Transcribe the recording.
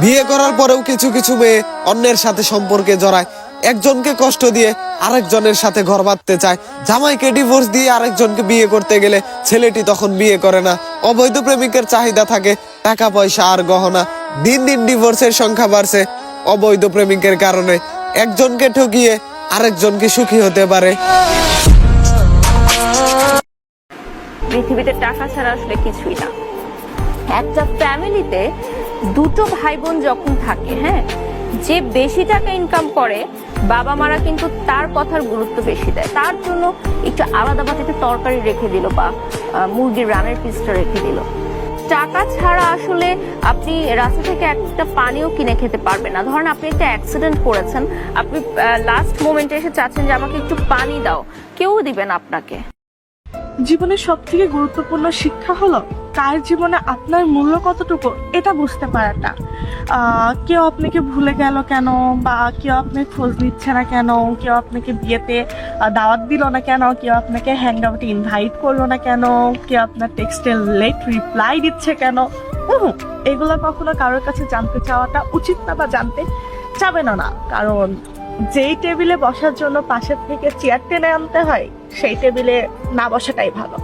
বিয়ে করার পরেও কিছু কিছু মেয়ে অন্যের সাথে সম্পর্কে জড়ায়, একজনকে কষ্ট দিয়ে আরেকজনের সাথে ঘর বাঁধতে চায়। জামাইকে ডিভোর্স দিয়ে আরেকজনকে বিয়ে করতে গেলে ছেলেটি তখন বিয়ে করে না। অবৈধ প্রেমিকের চাহিদা থাকে টাকা পয়সা আর গহনা। দিন দিন ডিভোর্সের সংখ্যা বাড়ছে অবৈধ প্রেমিকের কারণে। একজনকে ঠকিয়ে আরেকজনকে সুখী হতে পারে। পৃথিবীতে টাকা ছাড়া আসলে কিছুই না। একটা ফ্যামিলিতে দুটো ভাই বোন যখন থাকে, হ্যাঁ, যে বেশি টাকা ইনকাম করে বাবা মারা কিন্তু তার কথার গুরুত্ব বেশি দেয়। তার জন্য একটু আলাদা বাটিতে তরকারি রেখে দিল বা মুরগির রানের পিসটা রেখে দিল। টাকা ছাড়া আসলে আপনি রাস্তা থেকে একটা পানিও কিনে খেতে পারবেন না। ধরেন আপনি একটা অ্যাক্সিডেন্ট করেছেন, আপনি লাস্ট মোমেন্টে এসে চাচ্ছেন যে আমাকে একটু পানি দাও, কেউ দিবে না আপনাকে। জীবনের সব থেকে গুরুত্বপূর্ণ শিক্ষা হলো কার জীবনে আপনার মূল্য কতটুকু এটা বুঝতে পারাটা। কেউ আপনাকে ভুলে গেল কেন, বা কেউ আপনার খোঁজ নিচ্ছে না কেন, কেউ আপনাকে বিয়েতে দাওয়াত দিল না কেন, কেউ আপনাকে হ্যাং আউটে ইনভাইট করলো না কেন, কেউ আপনার টেক্সটে লেট রিপ্লাই দিচ্ছে কেন, এগুলো কখনো কারোর কাছে জানতে চাওয়াটা উচিত না, বা জানতে চাবেন না। কারণ যেই টেবিলে বসার জন্য পাশের থেকে চেয়ার টেনে আনতে হয় সেই টেবিলে না বসাটাই ভালো।